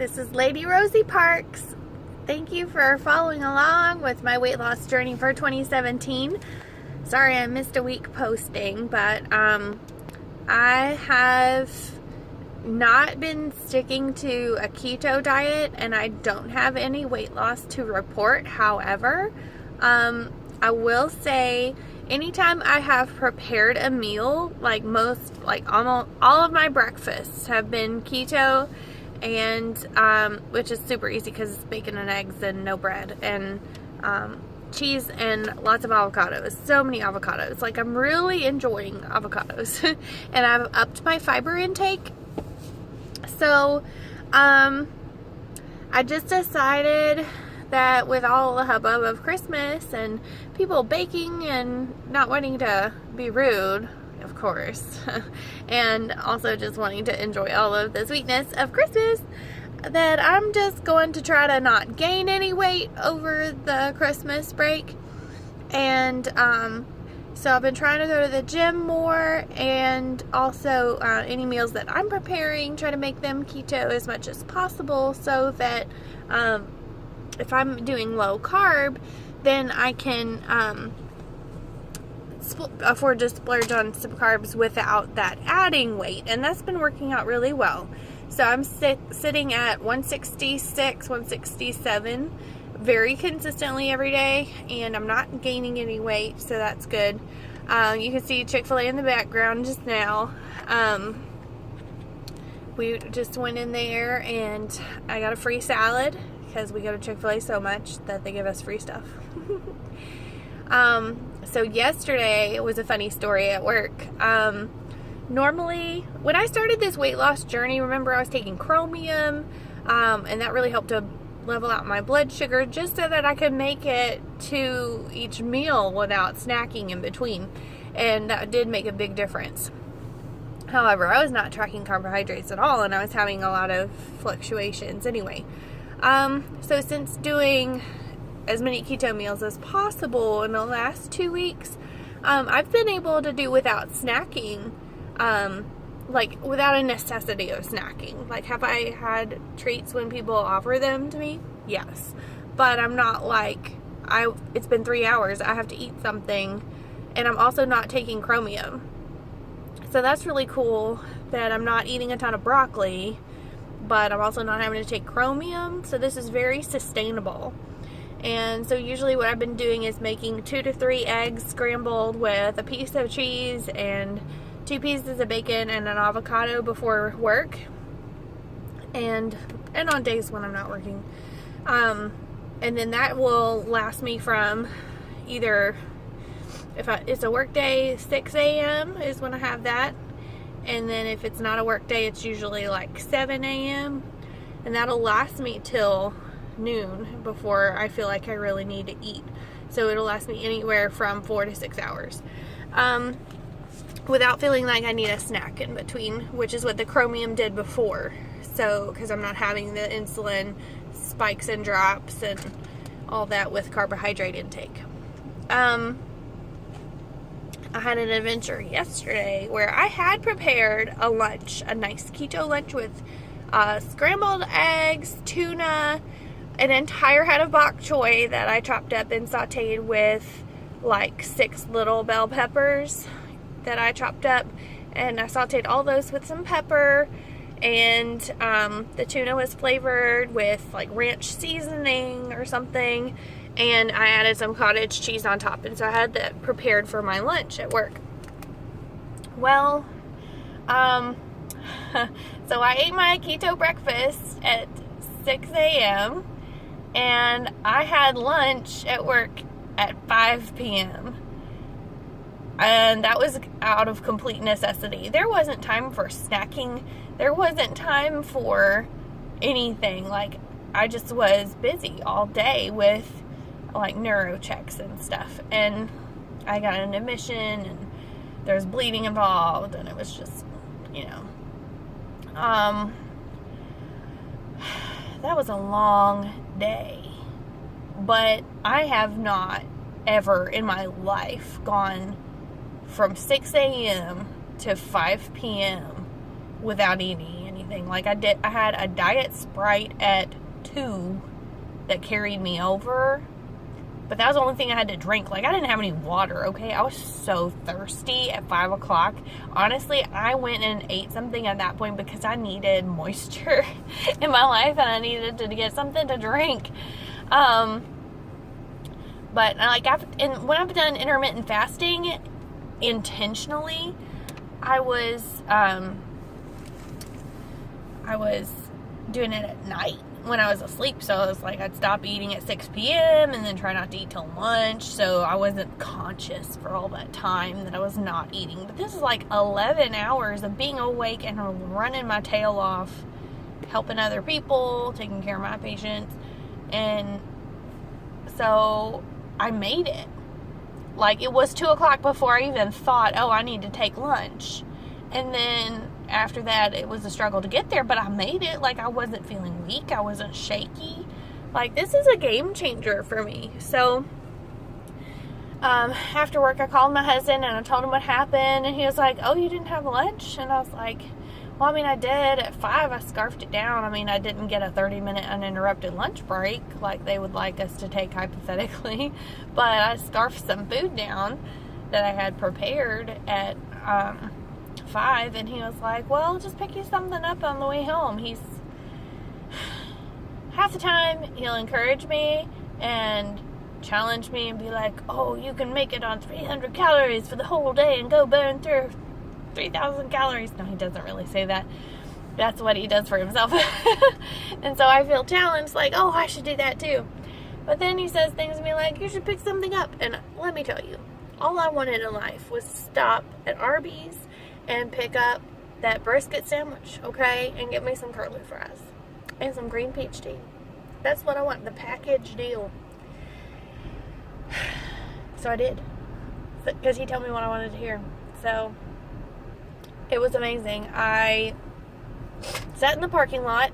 This is Lady Rosie Parks. Thank you for following along with my weight loss journey for 2017. Sorry I missed a week posting, but I have not been sticking to a keto diet and I don't have any weight loss to report. However, I will say anytime I have prepared a meal, almost all of my breakfasts have been keto, and which is super easy because it's bacon and eggs and no bread and cheese and lots of avocados. So many avocados. Like, I'm really enjoying avocados. And I've upped my fiber intake. So I just decided that with all the hubbub of Christmas and people baking and not wanting to be rude, of course, and also just wanting to enjoy all of the sweetness of Christmas, that I'm just going to try to not gain any weight over the Christmas break. And so I've been trying to go to the gym more, and also any meals that I'm preparing, try to make them keto as much as possible, so that if I'm doing low carb, then I can afford to splurge on some carbs without that adding weight. And that's been working out really well. So I'm sitting at 166, 167 very consistently every day, and I'm not gaining any weight, so that's good. You can see Chick-fil-A in the background just now. We just went in there and I got a free salad, because we go to Chick-fil-A so much that they give us free stuff. So yesterday was a funny story at work. Normally, when I started this weight loss journey, remember I was taking chromium, and that really helped to level out my blood sugar just so that I could make it to each meal without snacking in between. And that did make a big difference. However, I was not tracking carbohydrates at all, and I was having a lot of fluctuations anyway. So since doing as many keto meals as possible in the last 2 weeks, I've been able to do without snacking, without a necessity of snacking. Like, have I had treats when people offer them to me? Yes. But I'm not it's been 3 hours, I have to eat something, and I'm also not taking chromium. So that's really cool that I'm not eating a ton of broccoli, but I'm also not having to take chromium, so this is very sustainable. And so usually what I've been doing is making 2 to 3 eggs scrambled with a piece of cheese and 2 pieces of bacon and an avocado before work, and on days when I'm not working. And then that will last me from either, it's a work day, 6 a.m. is when I have that. And then if it's not a work day, it's usually like 7 a.m. And that'll last me till noon before I feel like I really need to eat. So it'll last me anywhere from 4 to 6 hours. Without feeling like I need a snack in between, which is what the chromium did before. So, because I'm not having the insulin spikes and drops and all that with carbohydrate intake. I had an adventure yesterday where I had prepared a lunch, a nice keto lunch with scrambled eggs, tuna, an entire head of bok choy that I chopped up and sauteed with like 6 little bell peppers that I chopped up, and I sauteed all those with some pepper, and the tuna was flavored with like ranch seasoning or something, and I added some cottage cheese on top, and so I had that prepared for my lunch at work. Well, so I ate my keto breakfast at 6 a.m. and I had lunch at work at 5 p.m. And that was out of complete necessity. There wasn't time for snacking. There wasn't time for anything. Like, I just was busy all day with like neuro checks and stuff, and I got an admission and there was bleeding involved, and it was just, that was a long day. But I have not ever in my life gone from 6 a.m. to 5 p.m. without eating anything. anything. Like I had a diet Sprite at 2 that carried me over, but that was the only thing I had to drink. Like, I didn't have any water, okay? I was so thirsty at 5 o'clock. Honestly, I went and ate something at that point because I needed moisture in my life, and I needed to get something to drink. But like, when I've done intermittent fasting intentionally, I was doing it at night when I was asleep. So it was like I'd stop eating at 6 p.m. and then try not to eat till lunch. So I wasn't conscious for all that time that I was not eating. But this is like 11 hours of being awake and running my tail off, helping other people, taking care of my patients. And so I made it. Like, it was 2 o'clock before I even thought, oh, I need to take lunch. And then after that, it was a struggle to get there, but I made it. Like, I wasn't feeling weak. I wasn't shaky. Like, this is a game changer for me. So, after work, I called my husband and I told him what happened. And he was like, oh, you didn't have lunch? And I was like, well, I mean, I did. At 5, I scarfed it down. I mean, I didn't get a 30-minute uninterrupted lunch break like they would like us to take hypothetically. But I scarfed some food down that I had prepared at 5. And he was like, well, just pick you something up on the way home. He's half the time he'll encourage me and challenge me and be like, oh, you can make it on 300 calories for the whole day and go burn through 3,000 calories. No, he doesn't really say that. That's what he does for himself. And so I feel challenged, like, oh, I should do that too. But then he says things to me like, you should pick something up. And let me tell you, all I wanted in life was to stop at Arby's and pick up that brisket sandwich, okay? And get me some curly fries and some green peach tea. That's what I want, the package deal. So I did. Because he told me what I wanted to hear. So it was amazing. I sat in the parking lot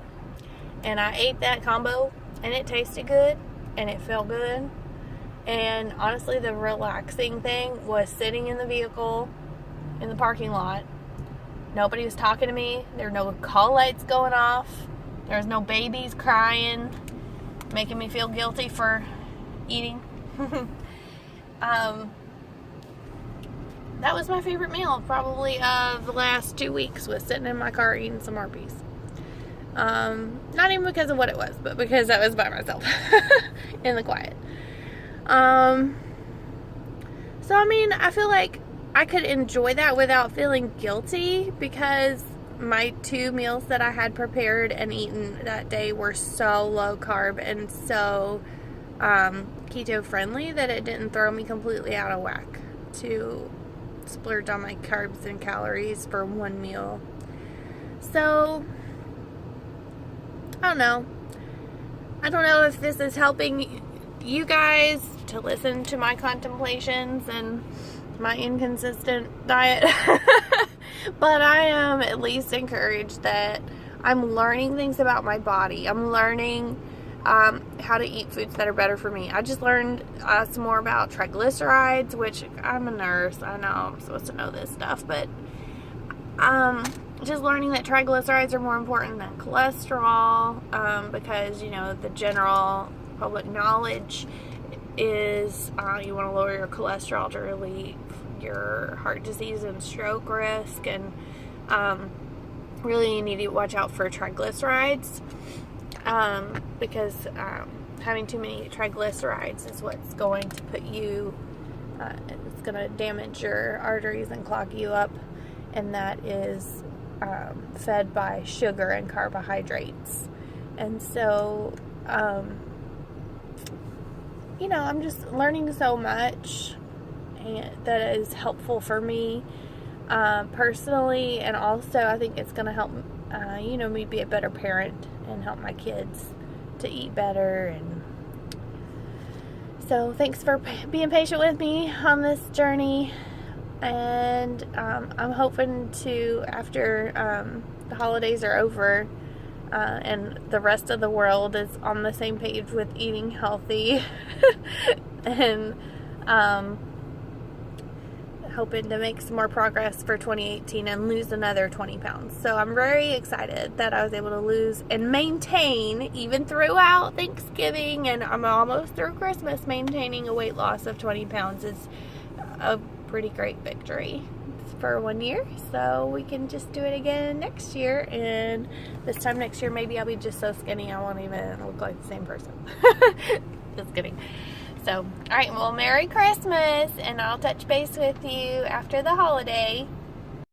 and I ate that combo, and it tasted good and it felt good. And honestly, the relaxing thing was sitting in the vehicle in the parking lot. Nobody was talking to me. There were no call lights going off. There was no babies crying, making me feel guilty for eating. That was my favorite meal probably of the last 2 weeks, was sitting in my car eating some Arby's. Not even because of what it was, but because I was by myself in the quiet. So I mean, I feel like I could enjoy that without feeling guilty, because my 2 meals that I had prepared and eaten that day were so low carb and so keto friendly that it didn't throw me completely out of whack to splurge on my carbs and calories for one meal. So I don't know if this is helping you guys to listen to my contemplations and my inconsistent diet. But I am at least encouraged that I'm learning things about my body. I'm learning how to eat foods that are better for me. I just learned some more about triglycerides, which I'm a nurse. I know I'm supposed to know this stuff, but just learning that triglycerides are more important than cholesterol, because, you know, the general public knowledge is you want to lower your cholesterol to relieve your heart disease and stroke risk, and really you need to watch out for triglycerides, because having too many triglycerides is what's going to put you, it's going to damage your arteries and clog you up, and that is fed by sugar and carbohydrates. And so you know, I'm just learning so much, and that is helpful for me personally, and also I think it's going to help you know, me be a better parent and help my kids to eat better. And so thanks for being patient with me on this journey, and I'm hoping to, after the holidays are over and the rest of the world is on the same page with eating healthy, and hoping to make some more progress for 2018 and lose another 20 pounds. So I'm very excited that I was able to lose and maintain even throughout Thanksgiving, and I'm almost through Christmas. Maintaining a weight loss of 20 pounds is a pretty great victory for 1 year. So we can just do it again next year, and this time next year maybe I'll be just so skinny I won't even look like the same person. Just kidding. So, alright, well, Merry Christmas, and I'll touch base with you after the holiday.